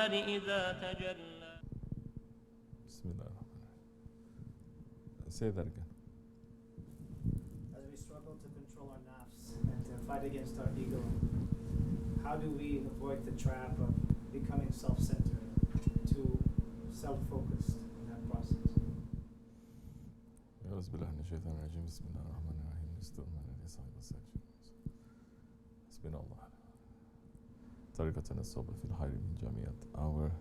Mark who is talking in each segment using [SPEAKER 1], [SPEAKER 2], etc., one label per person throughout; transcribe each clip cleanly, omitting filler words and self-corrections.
[SPEAKER 1] النهار إذا تجلى.
[SPEAKER 2] Bismillah. Say that again.
[SPEAKER 3] As we struggle to control our nafs and to fight against our ego, how do we avoid the trap of becoming self-centered, to self-focused in that process?
[SPEAKER 2] أعوذ بالله من الشيطان الرجيم بسم الله الرحمن الرحيم استغفر SahibulSaif حسبنا الله طريقتنا الصحبة في الخير من جميعات. Our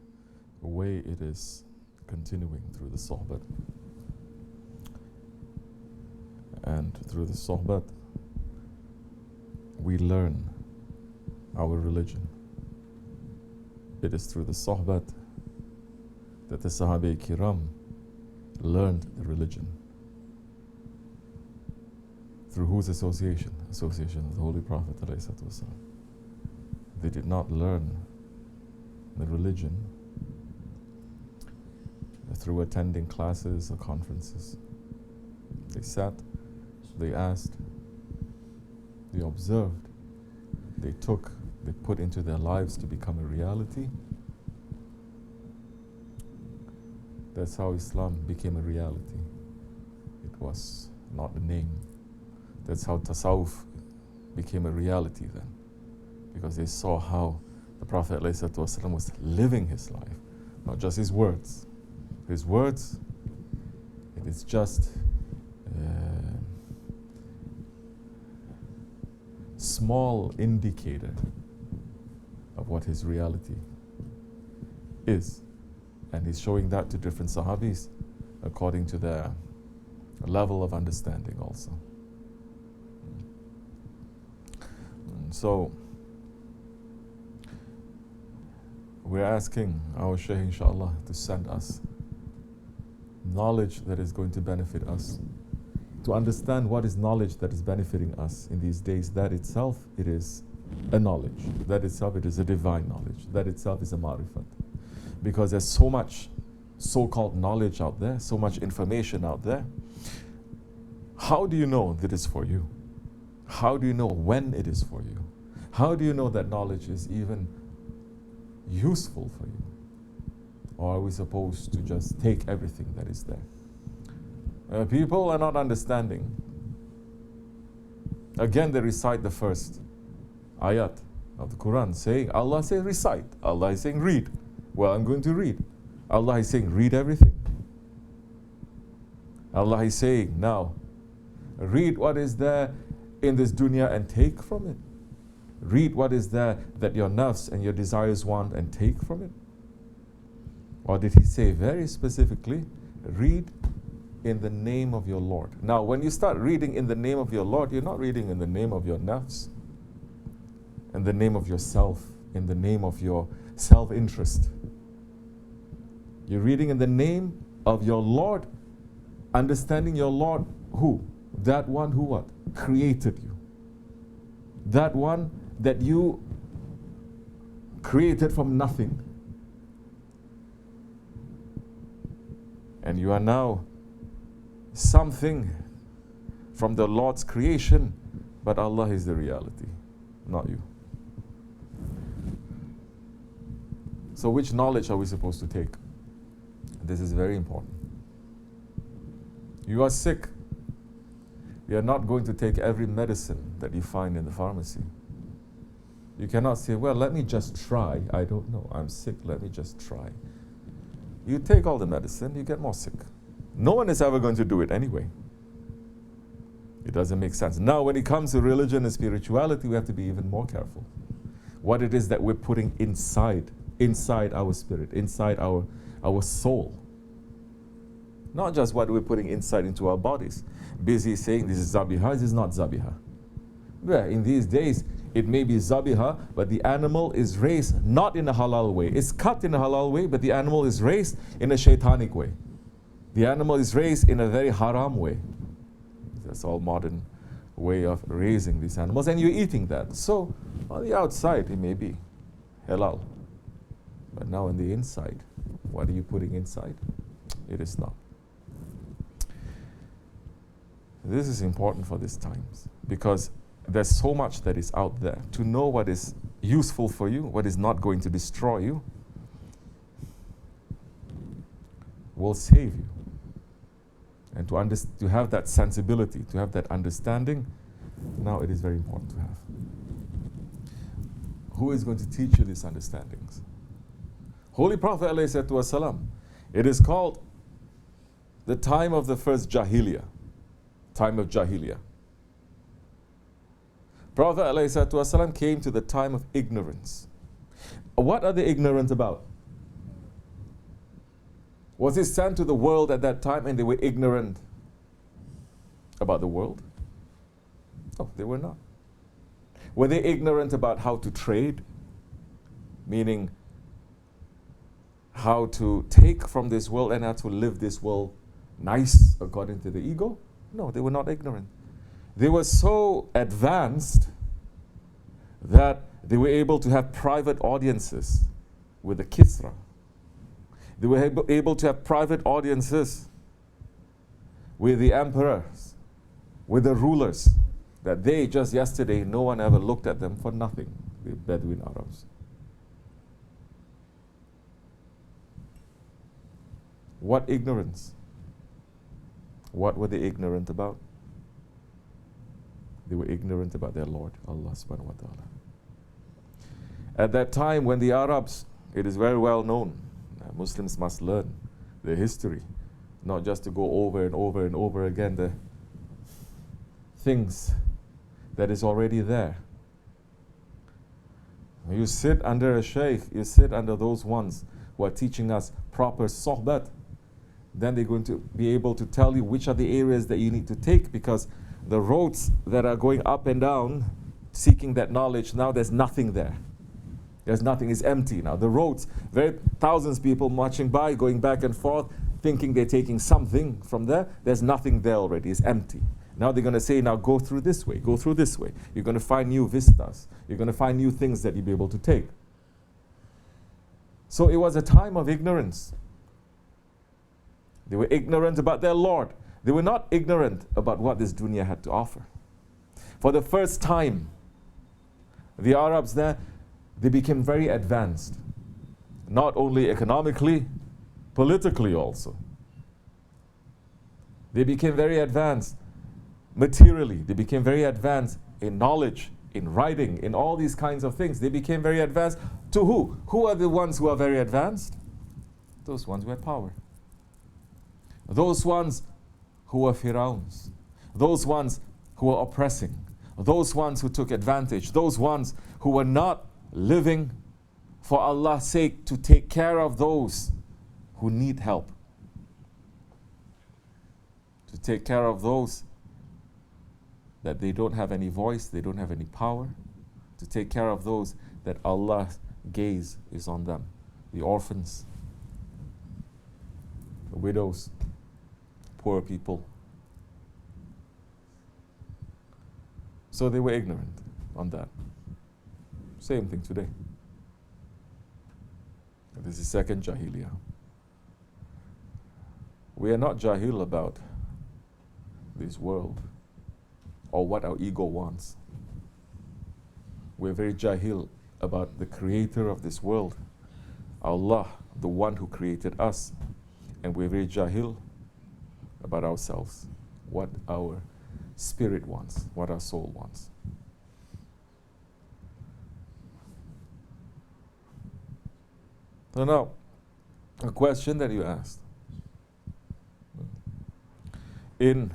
[SPEAKER 2] way it is continuing through the sohbat, and through the sohbat we learn our religion. It is through the sohbat that the Sahabe Kiram learned the religion. Through whose association? Association of the Holy Prophet ﷺ. They did not learn the religion through attending classes or conferences. They sat, they asked, they observed, they took, they put into their lives to become a reality. That's how Islam became a reality. It was not a name. That's how Tasawwuf became a reality then, because they saw how the Prophet ﷺ was living his life, not just his words. His words, it is just a small indicator of what his reality is. And he's showing that to different Sahabis according to their level of understanding also. So we're asking our Shaykh, inshallah, to send us knowledge that is going to benefit us. To understand what is knowledge that is benefiting us in these days, that itself, it is a knowledge. That itself, it is a divine knowledge. That itself is a ma'rifat. Because there's so much so-called knowledge out there, so much information out there. How do you know that it's for you? How do you know when it is for you? How do you know that knowledge is even useful for you? Or are we supposed to just take everything that is there? People are not understanding. Again, they recite the first ayat of the Quran saying, Allah says recite. Allah is saying read. Well, I'm going to read. Allah is saying read everything. Allah is saying now, read what is there in this dunya and take from it. Read what is there that your nafs and your desires want and take from it. Or did he say very specifically, read in the name of your Lord? Now, when you start reading in the name of your Lord, you're not reading in the name of your nafs, in the name of yourself, in the name of your self-interest. You're reading in the name of your Lord, understanding your Lord who? That one who what? Created you. That one that you created from nothing. And you are now something from the Lord's creation, but Allah is the reality, not you. So which knowledge are we supposed to take? This is very important. You are sick. You are not going to take every medicine that you find in the pharmacy. You cannot say, well, let me just try. I don't know. I'm sick. Let me just try. You take all the medicine, you get more sick. No one is ever going to do it anyway. It doesn't make sense. Now, when it comes to religion and spirituality, we have to be even more careful. What it is that we're putting inside our spirit, inside our soul. Not just what we're putting inside into our bodies. Busy saying this is zabiha, this is not zabiha. Yeah, in these days, it may be zabiha, but the animal is raised not in a halal way. It's cut in a halal way, but the animal is raised in a shaitanic way. The animal is raised in a very haram way. That's all modern way of raising these animals, and you're eating that. So, on the outside, it may be halal. But now on the inside, what are you putting inside? It is not. This is important for these times, because there's so much that is out there. To know what is useful for you, what is not going to destroy you, will save you. And to have that sensibility, to have that understanding, now it is very important to have. Who is going to teach you these understandings? Holy Prophet ﷺ. It is called the time of the first Jahiliyyah, time of Jahiliyyah. Prophet ﷺ came to the time of ignorance. What are they ignorant about? Was he sent to the world at that time and they were ignorant about the world? No, they were not. Were they ignorant about how to trade? Meaning how to take from this world and how to live this world nice according to the ego? No, they were not ignorant. They were so advanced that they were able to have private audiences with the Kisra. They were able to have private audiences with the emperors, with the rulers, that they just yesterday, no one ever looked at them for nothing, the Bedouin Arabs. What ignorance? What were they ignorant about? They were ignorant about their Lord, Allah subhanahu wa ta'ala. At that time when the Arabs, it is very well known, Muslims must learn their history, not just to go over and over and over again the things that is already there. You sit under a Shaykh, you sit under those ones who are teaching us proper sohbat, then they're going to be able to tell you which are the areas that you need to take, because the roads that are going up and down seeking that knowledge, now there's nothing there. There's nothing, it's empty now. The roads, thousands of people marching by, going back and forth, thinking they're taking something from there. There's nothing there already, it's empty. Now they're going to say, now go through this way, go through this way. You're going to find new vistas. You're going to find new things that you'll be able to take. So it was a time of ignorance. They were ignorant about their Lord. They were not ignorant about what this dunya had to offer. For the first time, the Arabs there, they became very advanced. Not only economically, politically also. They became very advanced materially. They became very advanced in knowledge, in writing, in all these kinds of things. They became very advanced. To who? Who are the ones who are very advanced? Those ones who had power. Those ones who were Firauns. Those ones who were oppressing. Those ones who took advantage. Those ones who were not living for Allah's sake to take care of those who need help. To take care of those that they don't have any voice, they don't have any power. To take care of those that Allah's gaze is on them. The orphans, the widows, poor people. So they were ignorant on that. Same thing today. This is second Jahiliyyah. We are not Jahil about this world or what our ego wants. We're very Jahil about the creator of this world, Allah, the one who created us. And we're very Jahil about ourselves, what our spirit wants, what our soul wants. So now, a question that you asked. In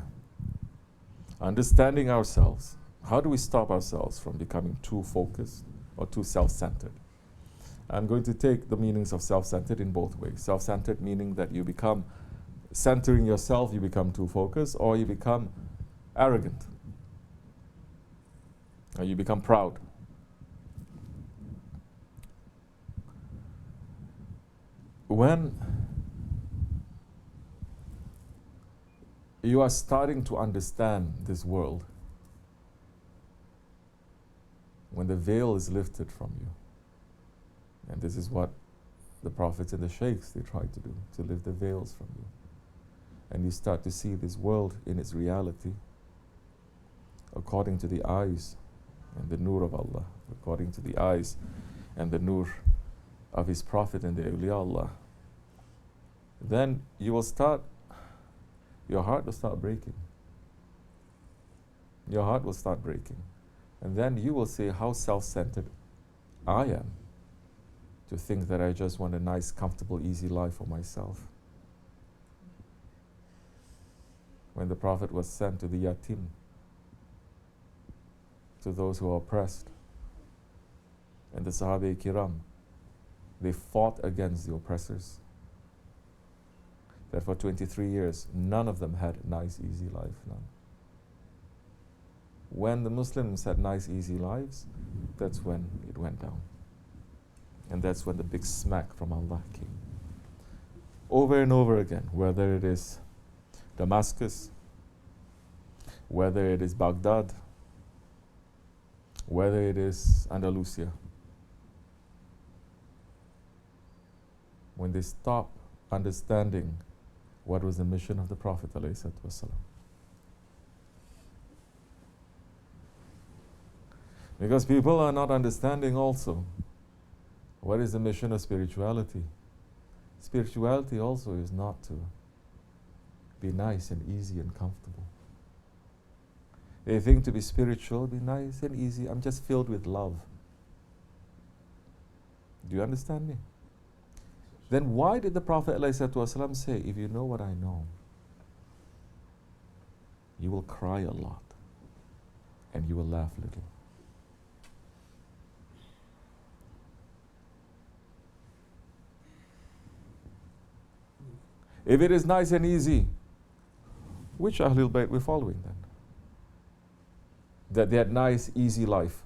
[SPEAKER 2] understanding ourselves, how do we stop ourselves from becoming too focused or too self-centered? I'm going to take the meanings of self-centered in both ways. Self-centered meaning that you become centering yourself, you become too focused, or you become arrogant, or you become proud. When you are starting to understand this world, when the veil is lifted from you, and this is what the prophets and the sheikhs, they try to do, to lift the veils from you, and you start to see this world in its reality according to the eyes and the nur of Allah, according to the eyes and the nur of His Prophet and the awliya Allah. then your heart will start breaking. Your heart will start breaking. And then you will say, how self-centered I am to think that I just want a nice, comfortable, easy life for myself. When the Prophet was sent to the yatim, to those who are oppressed, and the Sahaba Kiram, they fought against the oppressors. That for 23 years, none of them had a nice, easy life. None. When the Muslims had nice, easy lives, that's when it went down. And that's when the big smack from Allah came. Over and over again, whether it is Damascus, whether it is Baghdad, whether it is Andalusia, when they stop understanding what was the mission of the Prophet ﷺ. Because people are not understanding also what is the mission of spirituality. Spirituality also is not to be nice and easy and comfortable. They think to be spiritual, be nice and easy. I'm just filled with love. Do you understand me? Then why did the Prophet ﷺ say, if you know what I know, you will cry a lot and you will laugh little? If it is nice and easy, which Ahlul Bayt we're following then? That they had nice, easy life.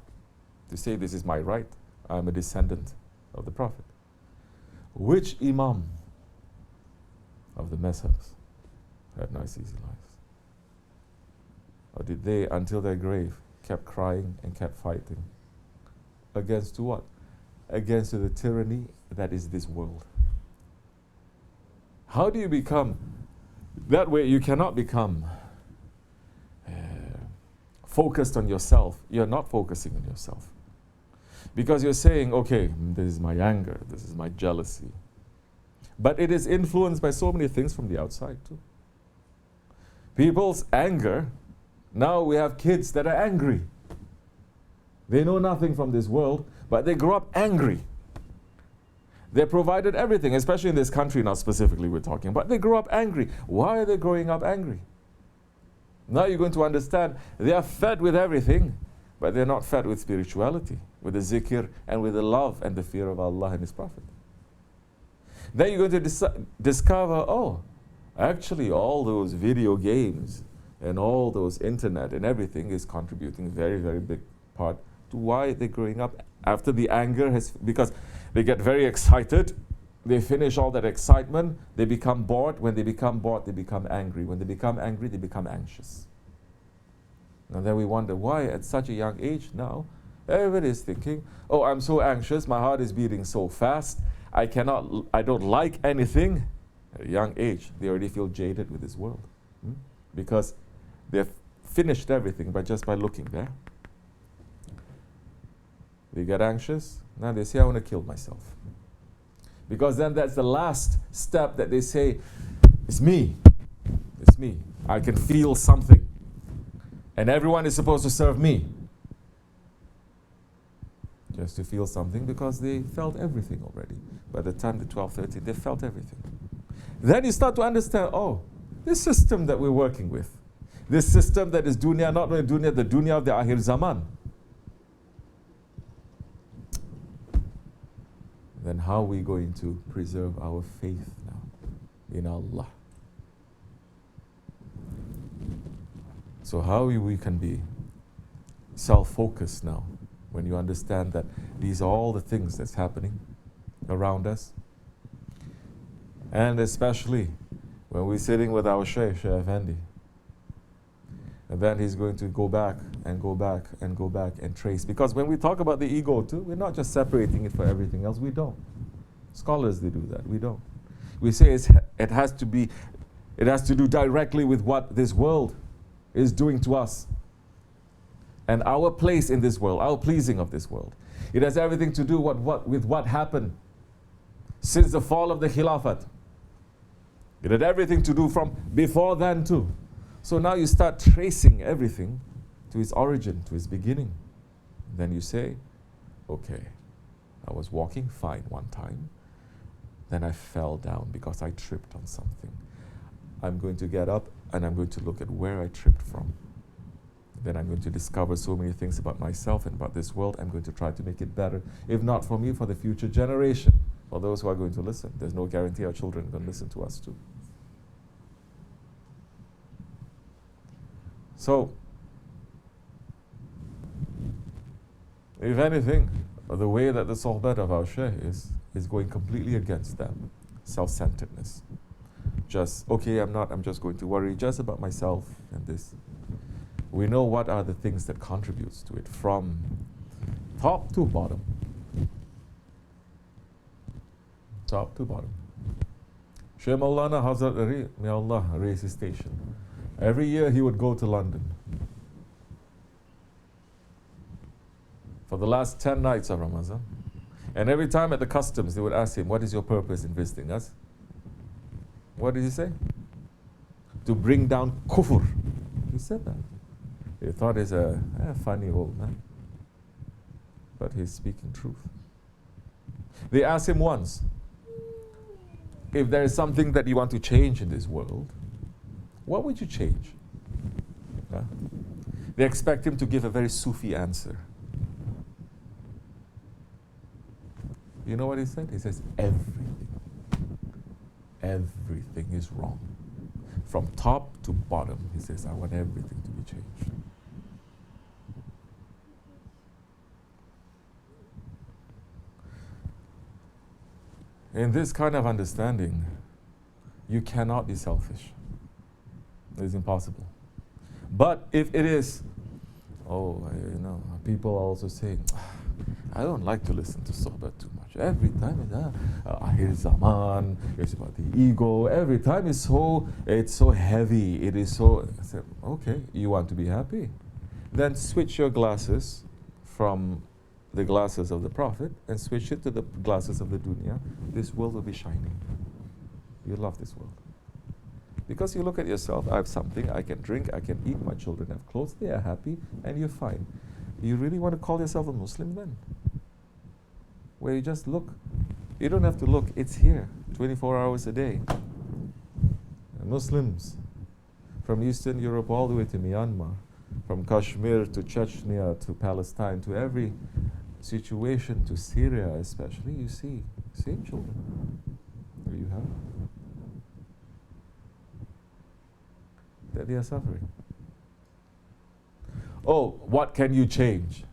[SPEAKER 2] To say this is my right, I'm a descendant of the Prophet. Which Imam of the Mezhabs had nice, easy lives? Or did they, until their grave, kept crying and kept fighting? Against what? Against the tyranny that is this world. How do you become? That way you cannot become focused on yourself. You're not focusing on yourself. Because you're saying, okay, this is my anger, this is my jealousy. But it is influenced by so many things from the outside too. People's anger, now we have kids that are angry. They know nothing from this world, but they grow up angry. They're provided everything, especially in this country now specifically we're talking about. They grow up angry. Why are they growing up angry? Now you're going to understand they are fed with everything, but they're not fed with spirituality, with the zikr and with the love and the fear of Allah and His Prophet. Then you're going to discover, oh, actually all those video games and all those internet and everything is contributing very, very big part to why they're growing up after the anger has, because they get very excited, they finish all that excitement, they become bored. When they become bored, they become angry. When they become angry, they become anxious. And then we wonder why at such a young age now, everybody is thinking, oh, I'm so anxious, my heart is beating so fast, I don't like anything. At a young age, they already feel jaded with this world. Because they've finished everything by looking there. They get anxious, now they say, I want to kill myself. Because then that's the last step that they say, it's me. It's me. I can feel something. And everyone is supposed to serve me. Just to feel something because they felt everything already. By the time they're 12, 13, they felt everything. Then you start to understand, oh, this system that we're working with, this system that is dunya, not only dunya, the dunya of the Akhir Zaman. Then how are we going to preserve our faith now in Allah? So how we can be self-focused now when you understand that these are all the things that's happening around us. And especially when we're sitting with our Shaykh, Shaykh Efendi. And then he's going to go back and go back and go back and trace. Because when we talk about the ego too, we're not just separating it for everything else. We don't. Scholars, they do that. We don't. We say it has to do directly with what this world is doing to us. And our place in this world, our pleasing of this world. It has everything to do with what happened since the fall of the Khilafat. It had everything to do from before then too. So now you start tracing everything to its origin, to its beginning. Then you say, okay, I was walking fine one time, then I fell down because I tripped on something. I'm going to get up and I'm going to look at where I tripped from. Then I'm going to discover so many things about myself and about this world. I'm going to try to make it better. If not for me, for the future generation. For those who are going to listen. There's no guarantee our children are going to listen to us too. So, if anything, the way that the sohbet of our Shaykh is going completely against that self-centeredness. Just, okay, I'm just going to worry just about myself and this. We know what are the things that contributes to it from top to bottom. Top to bottom. Shaykh Maulana Hazrat Ali, may Allah raise his station. Every year he would go to London. For the last 10 nights of Ramadan. And every time at the customs they would ask him, what is your purpose in visiting us? What did he say? To bring down kufr. He said that. They thought he's a funny old man. But he's speaking truth. They asked him once, if there is something that you want to change in this world, what would you change? Huh? They expect him to give a very Sufi answer. You know what he said? He says, everything. Everything is wrong. From top to bottom, he says, I want everything to be changed. In this kind of understanding, you cannot be selfish. It is impossible. But if it is, people are also saying, I don't like to listen to sohbet too much. Every time it's Ahir Zaman, it's about the ego. Every time it's so heavy. It is so. I said, okay, you want to be happy? Then switch your glasses from the glasses of the Prophet and switch it to the glasses of the dunya. This world will be shining. You love this world. Because you look at yourself, I have something, I can drink, I can eat, my children have clothes, they are happy, and you're fine. You really want to call yourself a Muslim then? Where you just look. You don't have to look, it's here, 24 hours a day. Muslims from Eastern Europe all the way to Myanmar, from Kashmir to Chechnya to Palestine, to every situation, to Syria especially, you see, same children. There you have it. That they are suffering. Oh, what can you change?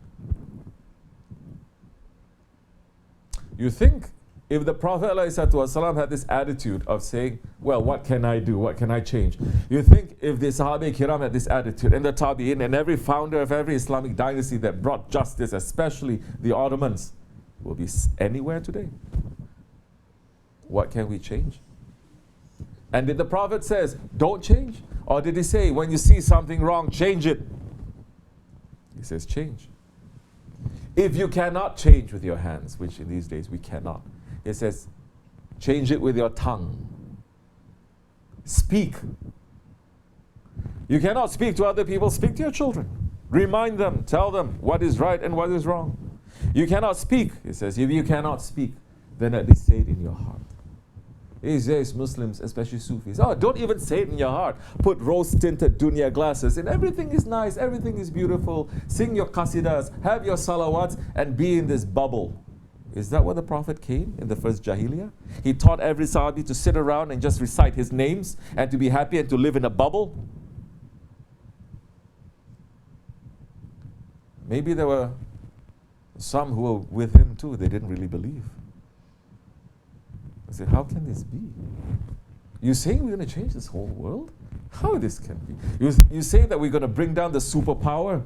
[SPEAKER 2] You think if the Prophet ﷺ had this attitude of saying, well, what can I do? What can I change? You think if the Sahaba Kiram had this attitude, and the Tabi'in, and every founder of every Islamic dynasty that brought justice, especially the Ottomans, will be anywhere today? What can we change? And did the Prophet says, don't change? Or did he say, when you see something wrong, change it? He says, change. If you cannot change with your hands, which in these days we cannot, he says, change it with your tongue. Speak. You cannot speak to other people, speak to your children. Remind them, tell them what is right and what is wrong. You cannot speak, he says. If you cannot speak, then at least say it in your heart. These days, Muslims, especially Sufis, don't even say it in your heart. Put rose-tinted dunya glasses and everything is nice, everything is beautiful. Sing your qasidas, have your salawats, and be in this bubble. Is that what the Prophet came in the first Jahiliyyah? He taught every Sahabi to sit around and just recite his names and to be happy and to live in a bubble? Maybe there were some who were with him too, they didn't really believe. I said, how can this be? You saying we're going to change this whole world? How this can be? You say that we're going to bring down the superpower?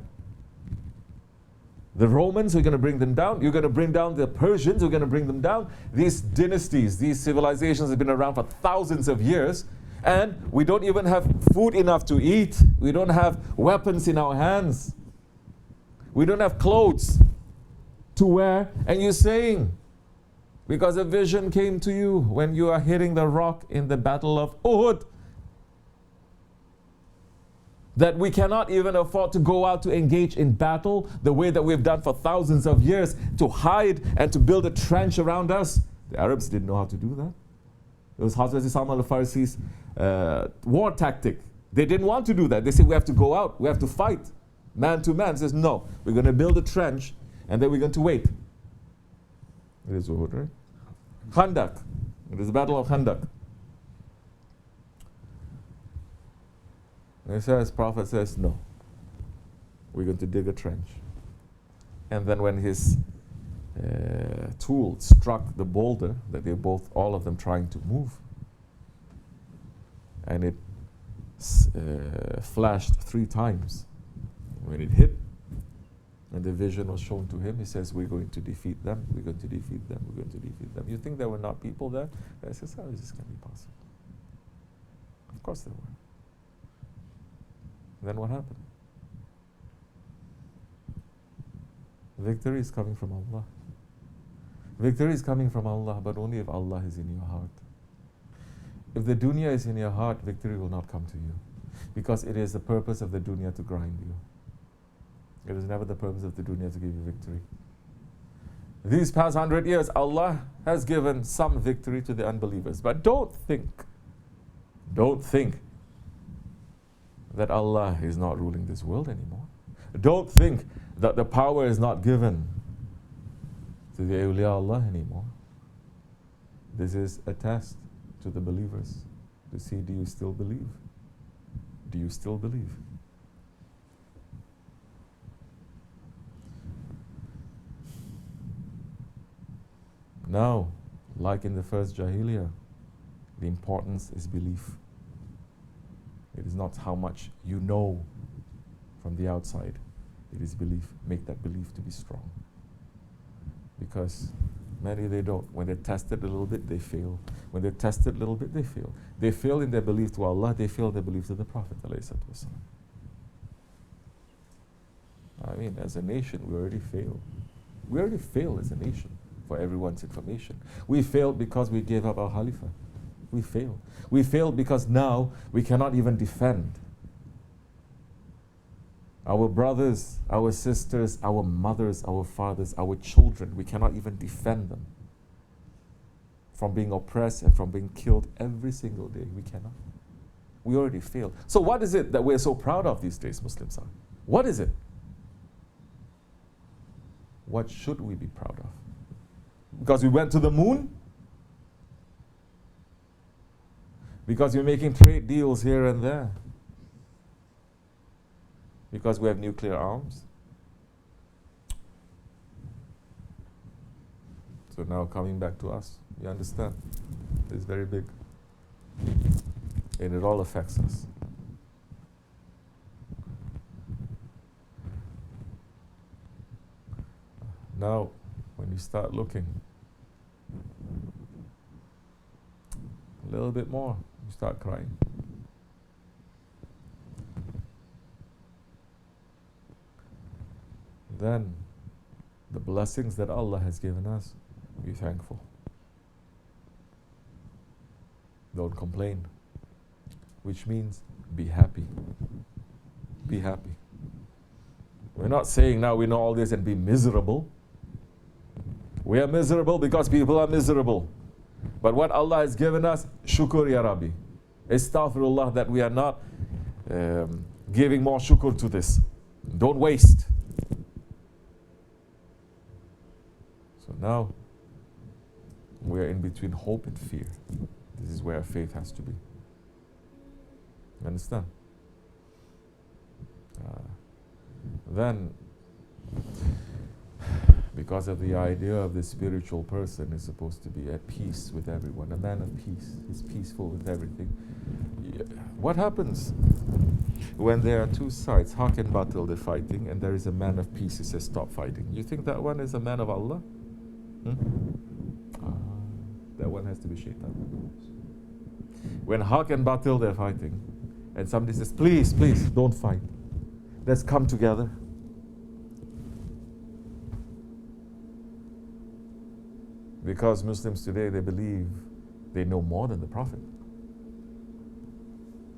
[SPEAKER 2] The Romans, we're going to bring them down. You're going to bring down the Persians, we're going to bring them down. These dynasties, these civilizations have been around for thousands of years. And we don't even have food enough to eat. We don't have weapons in our hands. We don't have clothes to wear. And you're saying Because a vision came to you when you are hitting the rock in the battle of Uhud, that we cannot even afford to go out to engage in battle the way that we've done for thousands of years, to hide and to build a trench around us. The Arabs didn't know how to do that. It was Hazrat Salman al-Farisi's war tactic. They didn't want to do that. They said, we have to go out, we have to fight, man to man. He says, no, we're going to build a trench and then we're going to wait. It is Uhud, right? Khandak. It is the battle of Khandak. And it says, Prophet says, no, we're going to dig a trench. And then when his tool struck the boulder that they're both, all of them trying to move, and it flashed 3 times. When it hit, and the vision was shown to him, he says, we're going to defeat them, we're going to defeat them, we're going to defeat them. You think there were not people there? I says, how is this going to be possible? Of course there were. Then what happened? Victory is coming from Allah. Victory is coming from Allah, but only if Allah is in your heart. If the dunya is in your heart, victory will not come to you. Because it is the purpose of the dunya to grind you. It is never the purpose of the dunya to give you victory. These past 100 years, Allah has given some victory to the unbelievers. But don't think that Allah is not ruling this world anymore. Don't think that the power is not given to the awliya Allah anymore. This is a test to the believers to see, do you still believe? Do you still believe? Now, like in the first Jahiliyyah, the importance is belief. It is not how much you know from the outside. It is belief. Make that belief to be strong. Because many, they don't. When they're tested a little bit, they fail. When they're tested a little bit, they fail. They fail in their belief to Allah, they fail in their belief to the Prophet ﷺ. I mean, as a nation, we already failed. We already failed as a nation, for everyone's information. We failed because we gave up our Khalifah. We failed. We failed because now we cannot even defend our brothers, our sisters, our mothers, our fathers, our children. We cannot even defend them from being oppressed and from being killed every single day. We cannot. We already failed. So what is it that we're so proud of these days, Muslims are? What is it? What should we be proud of? Because we went to the moon? Because we're making trade deals here and there? Because we have nuclear arms? So now coming back to us, you understand? It's very big. And it all affects us. Now, when you start looking a little bit more, you start crying. Then, the blessings that Allah has given us, be thankful. Don't complain. Which means, be happy. Be happy. We're not saying now we know all this and be miserable. We are miserable because people are miserable. But what Allah has given us, shukr ya Rabbi. Astaghfirullah that we are not giving more shukr to this. Don't waste. So now, we are in between hope and fear. This is where our faith has to be. You understand? Then, because of the idea of the spiritual person is supposed to be at peace with everyone, a man of peace, he's peaceful with everything. What happens when there are two sides, Haq and Batil, they're fighting, and there is a man of peace who says stop fighting? You think that one is a man of Allah? That one has to be Shaitan. When Haq and Batil, they're fighting, and somebody says, please, please, don't fight. Let's come together. Because Muslims today, they believe they know more than the Prophet.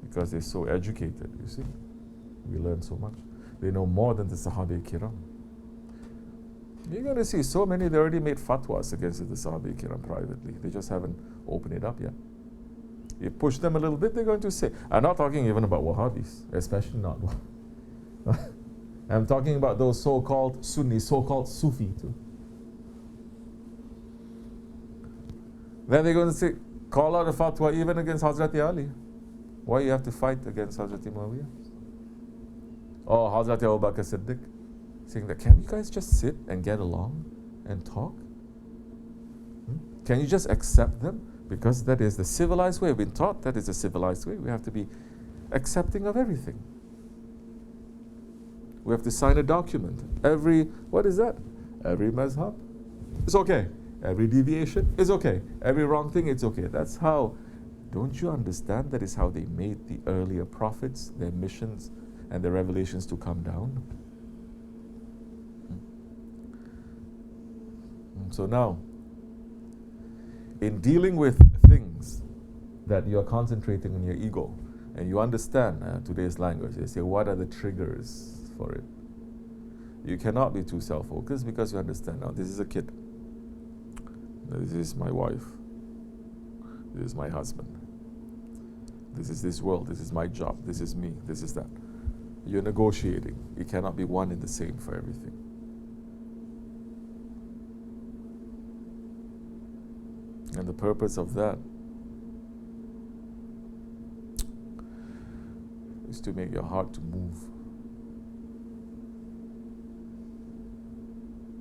[SPEAKER 2] Because they're so educated, you see. We learn so much. They know more than the Sahabi-Kiram. You're going to see so many, they already made fatwas against the Sahabi-Kiram privately. They just haven't opened it up yet. You push them a little bit, they're going to say. I'm not talking even about Wahhabis, especially not. I'm talking about those so-called Sunni, so-called Sufi too. Then they're going to say, call out a fatwa even against Hazrati Ali. Why you have to fight against Hazrati Muawiyah? Oh, Hazrati Abu Bakr Siddiq. Saying that, can you guys just sit and get along and talk? Can you just accept them? Because that is the civilized way. We've been taught that is the civilized way. We have to be accepting of everything. We have to sign a document. What is that? Every mazhab is okay. Every deviation is okay. Every wrong thing, it's okay. That's how, don't you understand that is how they made the earlier prophets, their missions and their revelations to come down? So now, in dealing with things that you are concentrating on your ego, and you understand today's language, they say, what are the triggers for it? You cannot be too self-focused because you understand, now this is a kid. This is my wife. This is my husband. This is this world. This is my job. This is me. This is that. You're negotiating. It cannot be one and the same for everything. And the purpose of that is to make your heart to move.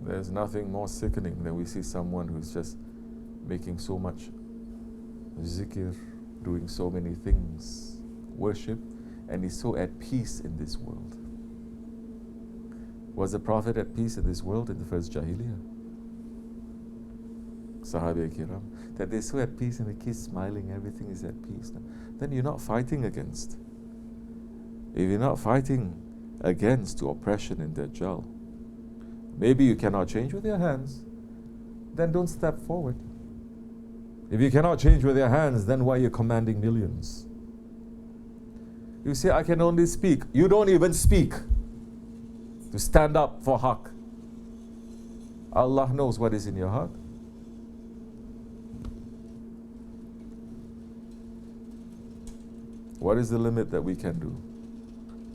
[SPEAKER 2] There's nothing more sickening than we see someone who's just making so much zikr, doing so many things, worship, and he's so at peace in this world. Was the Prophet at peace in this world in the first Jahiliyyah? Sahabi Kiram, that they're so at peace and they keep smiling, everything is at peace. Then you're not fighting against. If you're not fighting against the oppression in Dajjal, maybe you cannot change with your hands, then don't step forward. If you cannot change with your hands, then why are you commanding millions? You say, I can only speak. You don't even speak to stand up for haqq. Allah knows what is in your heart. What is the limit that we can do?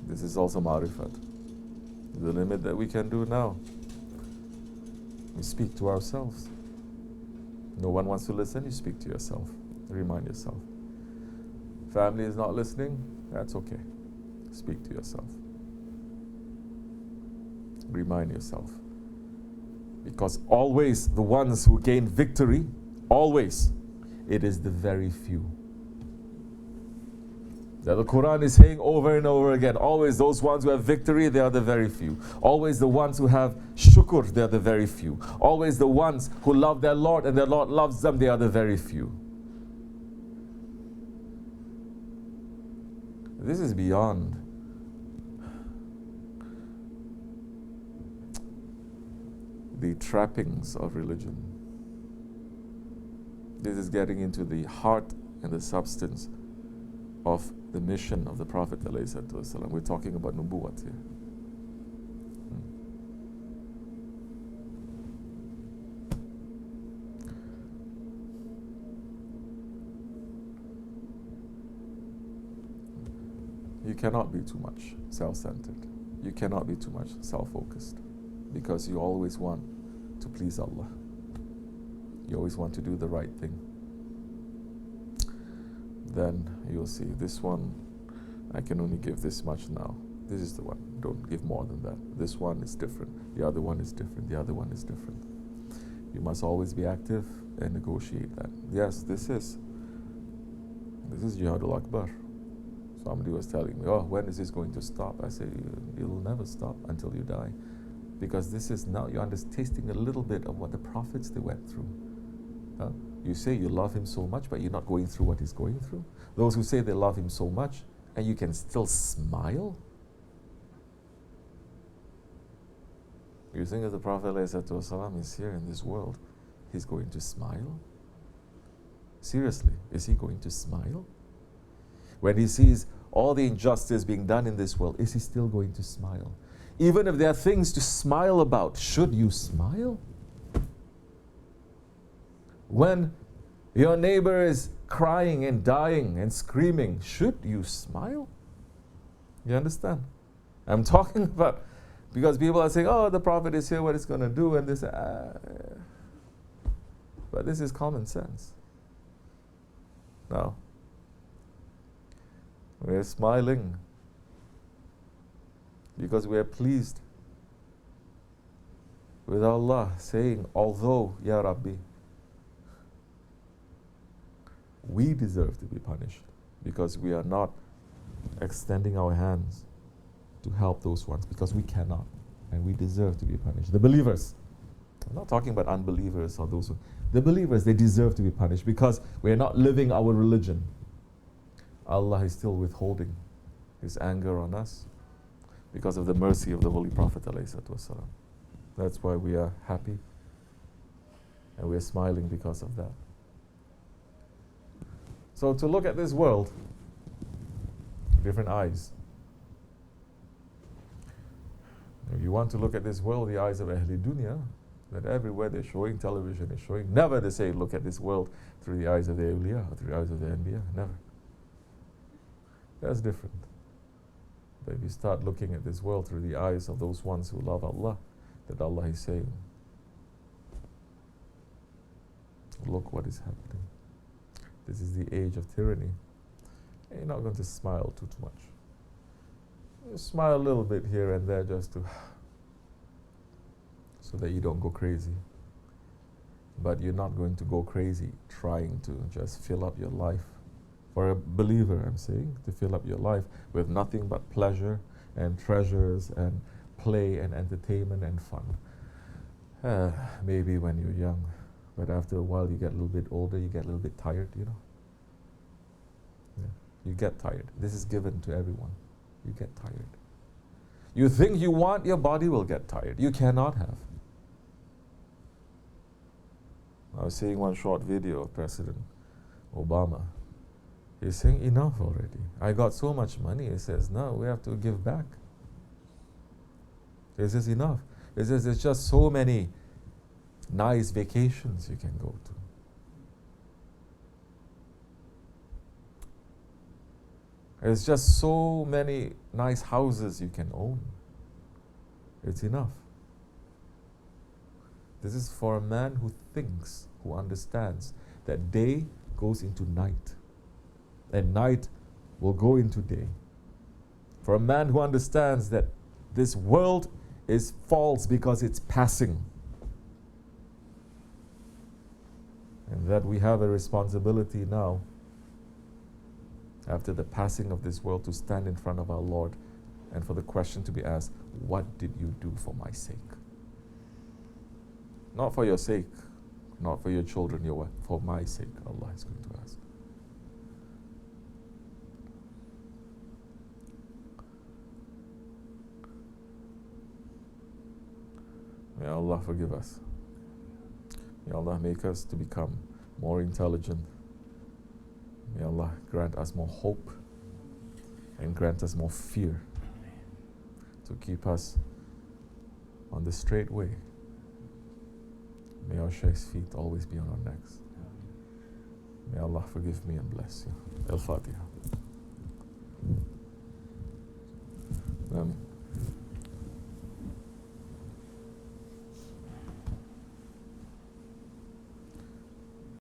[SPEAKER 2] This is also ma'rifat. The limit that we can do now. We speak to ourselves. No one wants to listen, you speak to yourself. Remind yourself. Family is not listening, that's okay. Speak to yourself. Remind yourself. Because always the ones who gain victory, always, it is the very few. That the Quran is saying over and over again, always those ones who have victory, they are the very few. Always the ones who have shukr, they are the very few. Always the ones who love their Lord and their Lord loves them, they are the very few. This is beyond the trappings of religion. This is getting into the heart and the substance of the mission of the Prophet ﷺ. We're talking about nubuwwat here. You cannot be too much self-centered. You cannot be too much self-focused, because you always want to please Allah. You always want to do the right thing. Then you'll see this one, I can only give this much now. This is the one. Don't give more than that. This one is different. The other one is different. The other one is different. You must always be active and negotiate that. Yes, this is Jihadul Akbar. Somebody was telling me, oh, when is this going to stop? I say, it'll never stop until you die. Because this is now, you're tasting a little bit of what the prophets they went through. You say you love him so much, but you're not going through what he's going through. Those who say they love him so much, and you can still smile. You think of the Prophet ﷺ is here in this world. he's going to smile? Seriously, is he going to smile? When he sees all the injustice being done in this world, is he still going to smile? Even if there are things to smile about, should you smile? When your neighbor is crying and dying and screaming, should you smile? You understand? I'm talking about, because people are saying, oh, the Prophet is here, what is going to do, and this. But this is common sense. Now, we're smiling because we are pleased with Allah saying, although, Ya Rabbi, we deserve to be punished because we are not extending our hands to help those ones, because we cannot, and we deserve to be punished. The believers, I'm not talking about unbelievers or those who, the believers, they deserve to be punished because we are not living our religion. Allah is still withholding His anger on us because of the mercy of the Holy Prophet ﷺ. That's why we are happy and we are smiling because of that. So to look at this world, different eyes. If you want to look at this world, the eyes of Ahli Dunya, that everywhere they're showing television, is showing, never they say, look at this world through the eyes of the awliya or through the eyes of the anbiya, never. That's different. But if you start looking at this world through the eyes of those ones who love Allah, that Allah is saying, look what is happening. This is the age of tyranny. And you're not going to smile too much. You smile a little bit here and there just to, so that you don't go crazy. But you're not going to go crazy trying to just fill up your life. For a believer, I'm saying, to fill up your life with nothing but pleasure and treasures and play and entertainment and fun. Maybe when you're young, but after a while you get a little bit older, you get a little bit tired, you know. Yeah. You get tired. This is given to everyone. You get tired. You think you want, your body will get tired. You cannot have. I was seeing one short video of President Obama. He's saying, enough already. I got so much money. He says, no, we have to give back. He says, enough. He says, there's just so many nice vacations you can go to. There's just so many nice houses you can own. It's enough. This is for a man who thinks, who understands that day goes into night, and night will go into day. For a man who understands that this world is false because it's passing, and that we have a responsibility now, after the passing of this world, to stand in front of our Lord and for the question to be asked, what did you do for my sake? Not for your sake, not for your children, your wife, for my sake, Allah is going to ask. May Allah forgive us. May Allah make us to become more intelligent. May Allah grant us more hope and grant us more fear to keep us on the straight way. May our Shaykh's feet always be on our necks. May Allah forgive me and bless you. Al-Fatiha.